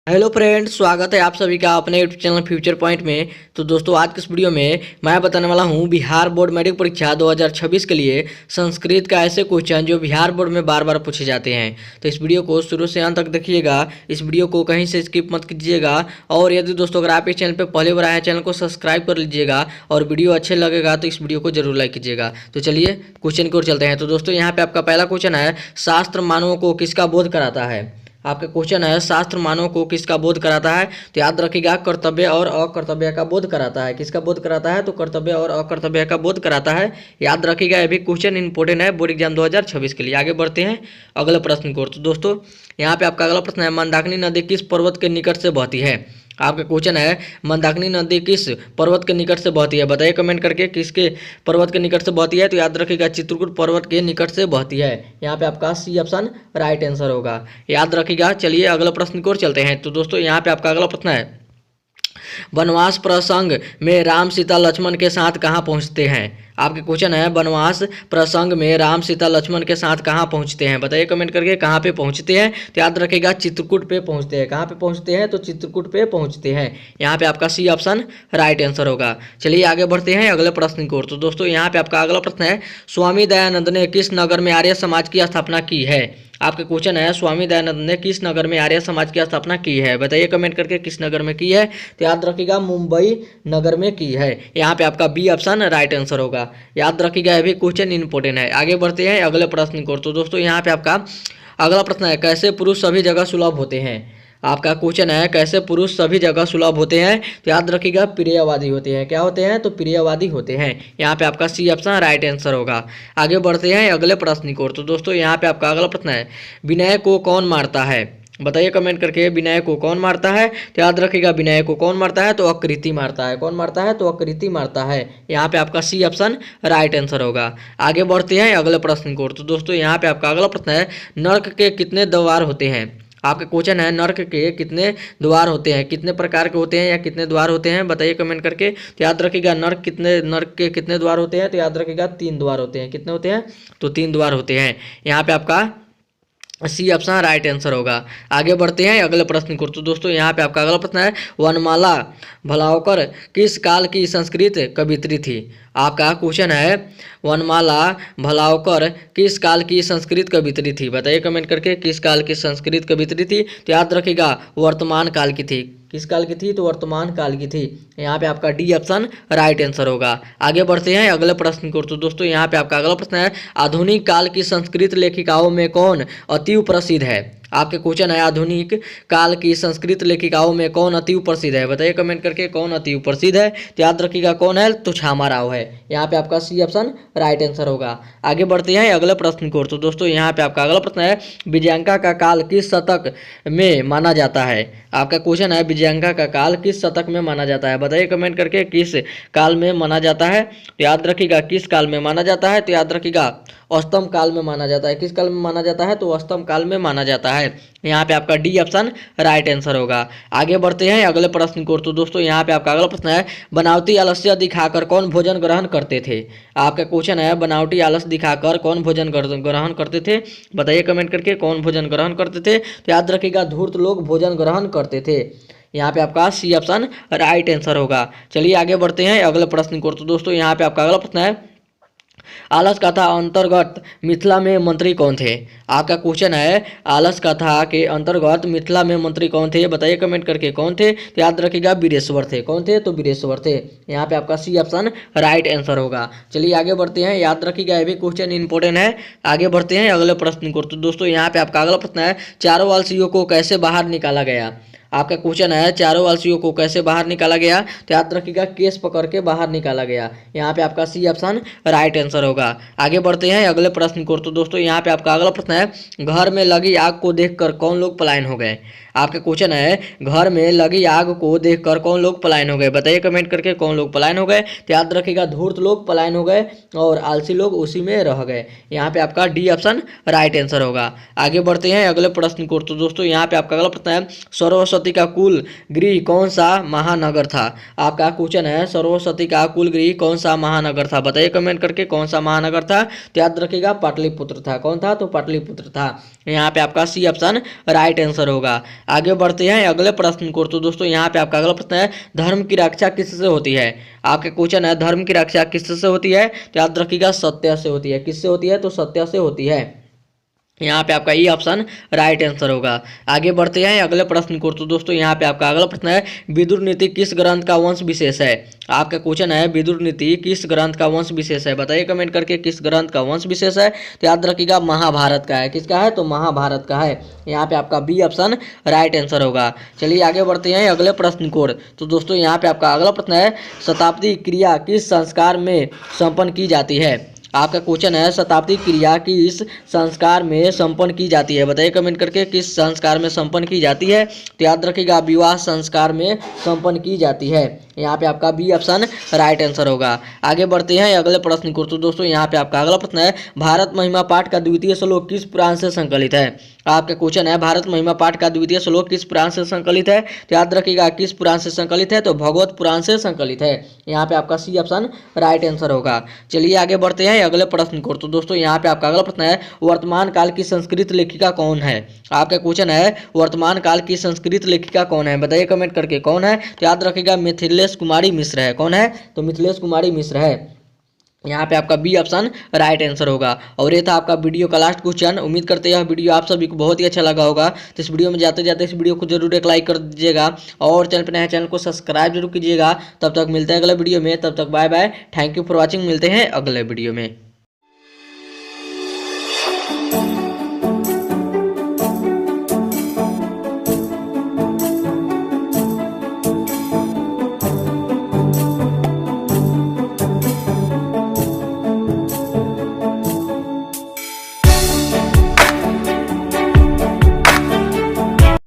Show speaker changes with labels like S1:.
S1: Hello friends, स्वागत है आप सभी का अपने यूट्यूब चैनल फ्यूचर पॉइंट में। तो दोस्तों, आज के इस वीडियो में मैं बताने वाला हूं बिहार बोर्ड मैट्रिक परीक्षा 2026 के लिए संस्कृत का ऐसे क्वेश्चन जो बिहार बोर्ड में बार बार पूछे जाते हैं। तो इस वीडियो को शुरू से अंत तक देखिएगा, इस वीडियो को कहीं से स्किप मत कीजिएगा। और यदि दोस्तों अगर आप इस चैनल पर पहली बार आए हैं, चैनल को सब्सक्राइब कर लीजिएगा और वीडियो अच्छे लगेगा तो इस वीडियो को जरूर लाइक कीजिएगा। तो चलिए क्वेश्चन की ओर चलते हैं। तो दोस्तों, यहाँ पे आपका पहला क्वेश्चन है, शास्त्र मानवों को किसका बोध कराता है। आपका क्वेश्चन है, शास्त्र मानव को किसका बोध कराता है। तो याद रखिएगा, कर्तव्य और अकर्तव्य का बोध कराता है। किसका बोध कराता है? तो कर्तव्य और अकर्तव्य का बोध कराता है। याद रखिएगा, यह भी क्वेश्चन इंपॉर्टेंट है बोर्ड एग्जाम 2026 के लिए। आगे बढ़ते हैं अगले प्रश्न को। तो दोस्तों, यहाँ पे आपका अगला प्रश्न है, मंदाकिनी नदी किस पर्वत के निकट से बहती है। आपका क्वेश्चन है, मंदाकिनी नदी किस पर्वत के निकट से बहती है। बताइए कमेंट करके, किसके पर्वत के निकट से बहती है। तो याद रखिएगा, चित्रकूट पर्वत के निकट से बहती है। यहाँ पे आपका सी ऑप्शन राइट आंसर होगा। याद रखिएगा। चलिए अगले प्रश्न की ओर चलते हैं। तो दोस्तों, यहाँ पे आपका अगला प्रश्न है, वनवास प्रसंग में राम सीता लक्ष्मण के साथ कहाँ पहुँचते हैं। आपके क्वेश्चन है, वनवास प्रसंग में राम सीता लक्ष्मण के साथ कहाँ पहुँचते हैं। बताइए कमेंट करके, कहाँ पे पहुँचते हैं। तो याद रखिएगा, चित्रकूट पे पहुँचते हैं। कहाँ पे पहुँचते हैं? तो चित्रकूट पे पहुँचते हैं। यहाँ पे आपका सी ऑप्शन राइट आंसर होगा। चलिए आगे बढ़ते हैं अगले प्रश्न की ओर। तो दोस्तों, यहाँ पे आपका अगला प्रश्न है, स्वामी दयानंद ने किस नगर में आर्य समाज की स्थापना की है। आपका क्वेश्चन है, स्वामी दयानंद ने किस नगर में आर्य समाज की स्थापना की है। बताइए कमेंट करके, किस नगर में की है। तो याद रखिएगा, मुंबई नगर में की है। यहाँ पे आपका बी ऑप्शन राइट आंसर होगा। याद रखिएगा, यह भी क्वेश्चन इंपॉर्टेंट है। आगे बढ़ते हैं अगले प्रश्न की ओर। तो दोस्तों, यहाँ पे आपका अगला प्रश्न है, कैसे पुरुष सभी जगह सुलभ होते हैं। आपका क्वेश्चन है, कैसे पुरुष सभी जगह सुलभ होते हैं। तो याद रखिएगा, प्रियवादी होते हैं। क्या होते हैं? तो प्रियवादी होते हैं। यहाँ पे आपका सी ऑप्शन राइट आंसर होगा। आगे बढ़ते हैं अगले प्रश्न की ओर। तो दोस्तों, यहाँ पे आपका अगला प्रश्न है, विनय को कौन मारता है। बताइए कमेंट करके, विनय को कौन मारता है। तो याद रखिएगा, विनय को कौन मारता है? तो आकृति मारता है। कौन मारता है? तो आकृति मारता है। यहाँ पे आपका सी ऑप्शन राइट आंसर होगा। आगे बढ़ते हैं अगले प्रश्न की ओर। तो दोस्तों, यहाँ पे आपका अगला प्रश्न है, नर्क के कितने द्वार होते हैं। आपका क्वेश्चन है, नर्क के कितने द्वार होते हैं, कितने प्रकार के होते हैं या कितने द्वार होते हैं। बताइए कमेंट करके। तो याद रखिएगा, नर्क के कितने द्वार होते हैं। तो याद रखिएगा, 3 द्वार होते हैं। कितने होते हैं? तो 3 द्वार होते हैं। यहाँ पे आपका सी ऑप्शन राइट आंसर होगा। आगे बढ़ते हैं अगले प्रश्न को। तो दोस्तों, यहाँ पे आपका अगला प्रश्न है, वनमाला भलावकर किस काल की संस्कृत कवियत्री थी। आपका क्वेश्चन है, वनमाला भलावकर किस काल की संस्कृत कवियत्री थी। बताइए कमेंट करके, किस काल की संस्कृत कवियत्री थी। तो याद रखिएगा, वर्तमान काल की थी। किस काल की थी? तो वर्तमान काल की थी। यहाँ पे आपका डी ऑप्शन राइट आंसर होगा। आगे बढ़ते हैं अगले प्रश्न को। तो दोस्तों, यहाँ पे आपका अगला प्रश्न है, आधुनिक काल की संस्कृत लेखिकाओं में कौन अति प्रसिद्ध है। आपके क्वेश्चन है, आधुनिक काल की संस्कृत लेखिकाओं में कौन अति प्रसिद्ध है। बताइए कमेंट करके, कौन अति प्रसिद्ध है। तो याद रखिएगा, कौन है? तो छामा राव है। यहाँ पे आपका सी ऑप्शन राइट आंसर होगा। आगे बढ़ते हैं अगले प्रश्न को। तो दोस्तों, यहाँ पे आपका अगला प्रश्न है, विजयांका का काल किस शतक में माना जाता है। आपका क्वेश्चन है, विजयांका का काल किस शतक में माना जाता है। बताइए कमेंट करके, किस काल में माना जाता है। तो याद रखिएगा, किस काल में माना जाता है। तो याद रखिएगा, अष्टम काल में माना जाता है। किस काल में माना जाता है? तो अष्टम काल में माना जाता है। यहाँ पे आपका डी ऑप्शन राइट आंसर होगा। आगे बढ़ते हैं अगले प्रश्न को। तो दोस्तों, यहाँ पे आपका अगला प्रश्न है, बनावटी आलस्य दिखाकर कौन भोजन ग्रहण करते थे। आपका क्वेश्चन है, बनावटी आलस्य दिखाकर कौन भोजन ग्रहण करते थे। बताइए कमेंट करके, कौन भोजन ग्रहण करते थे। तो याद रखिएगा, धूर्त लोग भोजन ग्रहण करते थे। यहाँ पे आपका सी ऑप्शन राइट आंसर होगा। चलिए आगे बढ़ते हैं अगले प्रश्न को। तो दोस्तों, यहाँ पे आपका अगला प्रश्न है, आलस कथा अंतर्गत मिथिला में मंत्री कौन थे। आपका क्वेश्चन है, आलस कथा के अंतर्गत मिथिला में मंत्री कौन थे। बताइए कमेंट करके, कौन थे। तो याद रखिएगा, वीरेश्वर थे। कौन थे? तो वीरेश्वर थे। यहाँ पे आपका सी ऑप्शन राइट आंसर होगा। चलिए आगे बढ़ते हैं। याद रखिएगा, ये भी क्वेश्चन इंपॉर्टेंट है। आगे बढ़ते हैं अगले प्रश्न को। तो दोस्तों, यहाँ पे आपका अगला प्रश्न है, चारों वालसियों को कैसे बाहर निकाला गया। आपका क्वेश्चन है, चारों वालसियों को कैसे बाहर निकाला गया। तो याद रखिएगा, केस पकड़ के बाहर निकाला गया। यहाँ पे आपका सी ऑप्शन राइट आंसर होगा। आगे बढ़ते हैं अगले प्रश्न को। तो दोस्तों, यहाँ पे आपका अगला प्रश्न है, घर में लगी आग को देखकर कौन लोग पलायन हो गए। आपका क्वेश्चन है, घर में लगी आग को देखकर कौन लोग पलायन हो गए। बताइए कमेंट करके, कौन लोग पलायन हो गए। तो याद रखिएगा, धूर्त लोग पलायन हो गए और आलसी लोग उसी में रह गए। यहाँ पे आपका डी ऑप्शन राइट आंसर होगा। आगे बढ़ते हैं अगले प्रश्न को। तो दोस्तों, यहाँ पे आपका अगला प्रश्न है, सरस्वती का कुल गृह कौन सा महानगर था। आपका क्वेश्चन है, सरस्वती का कुल गृह कौन सा महानगर था। बताइए कमेंट करके, कौन सा महानगर था। तो याद रखिएगा, पाटलिपुत्र था। कौन था? तो पाटलिपुत्र था। यहाँ पे आपका सी ऑप्शन राइट आंसर होगा। आगे बढ़ते हैं अगले प्रश्न को। तो दोस्तों यहाँ पे आपका अगला प्रश्न है, धर्म की रक्षा किससे होती है। आपके क्वेश्चन है धर्म की रक्षा किससे होती है, तो याद रखिएगा सत्य से होती है। किससे होती है, तो सत्य से होती है। यहाँ पे आपका ई ऑप्शन राइट आंसर होगा। आगे बढ़ते हैं अगले प्रश्न को। तो दोस्तों यहाँ पे आपका अगला प्रश्न है, विदुर नीति किस ग्रंथ का वंश विशेष है। आपका क्वेश्चन है विदुर नीति किस ग्रंथ का वंश विशेष है, बताइए कमेंट करके किस ग्रंथ का वंश विशेष है। तो याद रखिएगा महाभारत का है। किसका है, तो महाभारत का है। यहाँ पे आपका बी ऑप्शन राइट आंसर होगा। चलिए आगे बढ़ते हैं अगले प्रश्न को। तो दोस्तों यहाँ पे आपका अगला प्रश्न है, शताब्दी क्रिया किस संस्कार में संपन्न की जाती है। आपका क्वेश्चन है, शताब्दी क्रिया किस संस्कार में संपन्न की जाती है, बताइए कमेंट करके किस संस्कार में संपन्न की जाती है। तो याद रखिएगा विवाह संस्कार में संपन्न की जाती है। यहाँ पे आपका बी ऑप्शन राइट आंसर होगा। आगे बढ़ते हैं अगले प्रश्न को। तो दोस्तों यहाँ पे आपका अगला प्रश्न है, भारत महिमा पाठ का द्वितीय श्लोक किस पुराण से संकलित है। आपका क्वेश्चन है, भारत महिमा पाठ का द्वितीय श्लोक किस पुराण से संकलित है। तो याद रखिएगा किस पुराण से संकलित है, तो भगवत पुराण से संकलित है। यहाँ पे आपका सी ऑप्शन राइट आंसर होगा। चलिए आगे बढ़ते हैं अगले प्रश्न को। तो दोस्तों यहाँ पे आपका अगला प्रश्न है, वर्तमान काल की संस्कृत लेखिका कौन है। आपका क्वेश्चन है, वर्तमान काल की संस्कृत लेखिका कौन है, बताइए कमेंट करके कौन है। तो याद रखिएगा मिथिलेश कुमारी मिश्र है। कौन है, तो मिथिलेश कुमारी मिश्र है। यहाँ पे आपका बी ऑप्शन राइट आंसर होगा। और ये था आपका वीडियो का लास्ट क्वेश्चन। उम्मीद करते हैं यह वीडियो आप सभी को बहुत ही अच्छा लगा होगा। तो इस वीडियो में जाते जाते इस वीडियो को जरूर एक लाइक कर दीजिएगा और चैनल पर नए चैनल को सब्सक्राइब जरूर कीजिएगा। तब तक मिलते हैं अगले वीडियो में, तब तक bye bye, thank you for watching. मिलते हैं अगले वीडियो में।